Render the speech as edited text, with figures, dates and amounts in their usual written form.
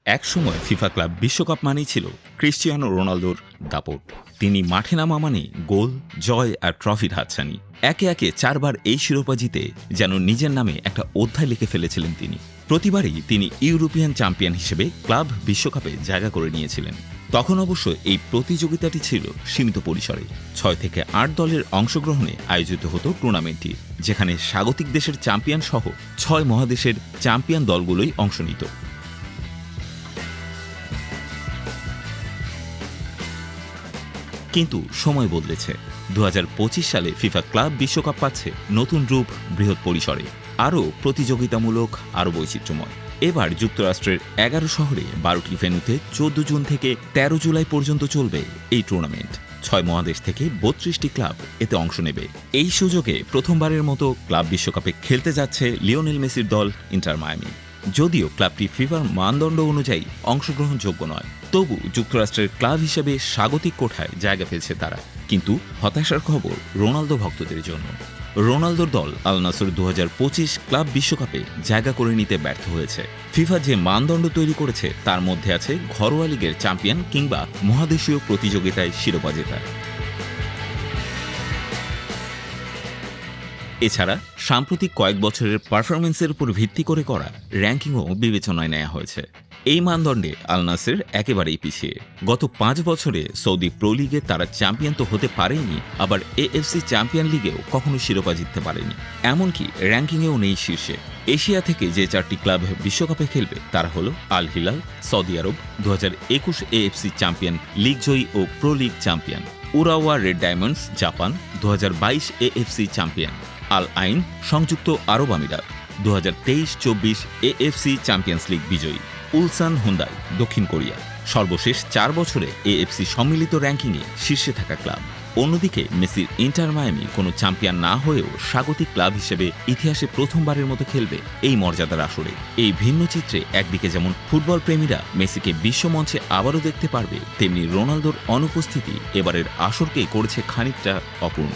একসময় FIFA club বিশ্বকাপ মানেই ছিল ক্রিস্টিয়ানো রোনালদোর দাপট। তিনি মাঠে নামা মানে গোল, জয় আর ট্রফির হাতছানি। একে একে 4 বার এই শিরোপা জিতে যেন নিজের নামে একটা অধ্যায় লিখে ফেলেছিলেন তিনি। প্রতিবারই তিনি ইউরোপিয়ান চ্যাম্পিয়ন হিসেবে ক্লাব বিশ্বকাপে জায়গা করে নিয়েছিলেন। তখন অবশ্য এই প্রতিযোগিতাটি ছিল সীমিত পরিসরে। 6 থেকে 8 দলের অংশগ্রহণে আয়োজিত হতো টুর্নামেন্টটি, যেখানে স্বাগতিক দেশের চ্যাম্পিয়ন সহ 6 মহাদেশের চ্যাম্পিয়ন দলগুলোই অংশ নিত। কিন্তু সময় বদলেছে। 2025 সালে ফিফা ক্লাব বিশ্বকাপ পাচ্ছে নতুন রূপ, বৃহৎ পরিসরে, আরও প্রতিযোগিতামূলক, আরও বৈচিত্র্যময়। এবার যুক্তরাষ্ট্রের 11 শহরে 12টি ভেন্যুতে 14 জুন থেকে 13 জুলাই পর্যন্ত চলবে এই টুর্নামেন্ট। 6 মহাদেশ থেকে 32টি ক্লাব এতে অংশ নেবে। এই সুযোগে প্রথমবারের মতো ক্লাব বিশ্বকাপে খেলতে যাচ্ছে লিওনেল মেসির দল ইন্টার মায়ামি। যদিও ক্লাবটি ফিফার মানদণ্ড অনুযায়ী অংশগ্রহণযোগ্য নয়, তবু যুক্তরাষ্ট্রের ক্লাব হিসেবে স্বাগতিক কোঠায় জায়গা পেয়েছে তারা। কিন্তু হতাশার খবর রোনালদো ভক্তদের জন্য। রোনালদোর দল আল নাসর 2025 ক্লাব বিশ্বকাপে জায়গা করে নিতে ব্যর্থ হয়েছে। ফিফা যে মানদণ্ড তৈরি করেছে তার মধ্যে আছে ঘরোয়া লিগের চ্যাম্পিয়ন কিংবা মহাদেশীয় প্রতিযোগিতায় শিরোপা জেতা। এছাড়া সাম্প্রতিক কয়েক বছরের পারফরমেন্সের উপর ভিত্তি করে করা র্যাঙ্কিংও বিবেচনায় নেওয়া হয়েছে। এই মানদণ্ডে আল নাসের একেবারেই পিছিয়ে। গত 5 বছরে সৌদি প্রো লিগে তারা চ্যাম্পিয়ন তো হতে পারেনি, আবার এএফসি চ্যাম্পিয়ন লিগেও কখনো শিরোপা জিততে পারেনি। এমনকি র্যাঙ্কিংয়েও নেই শীর্ষে। এশিয়া থেকে যে 4টি ক্লাব বিশ্বকাপে খেলবে তারা হলো আল হিলাল সৌদি আরব, 2021 এএফসি চ্যাম্পিয়ন, লিগ জয়ী ও pro league champion; Urawa Red Diamonds Japan, 2022 AFC champion; Al Ain সংযুক্ত আরব আমিরাত, 2023-24 এএফসি চ্যাম্পিয়ন্স লিগ বিজয়ী; উলসান হুন্দাই দক্ষিণ কোরিয়া। সর্বশেষ 4 বছরে এএফসি সম্মিলিত র্যাঙ্কিংয়ে শীর্ষে থাকা ক্লাব। অন্যদিকে মেসির ইন্টার মায়ামি কোনো চ্যাম্পিয়ন না হয়েও স্বাগতিক ক্লাব হিসেবে ইতিহাসে প্রথমবারের মতো খেলবে এই মর্যাদার আসরে। এই ভিন্ন চিত্রে একদিকে যেমন ফুটবল প্রেমীরা মেসিকে বিশ্বমঞ্চে আবারও দেখতে পারবে, তেমনি রোনালদোর অনুপস্থিতি এবারের আসরকে করেছে খানিকটা অপূর্ণ।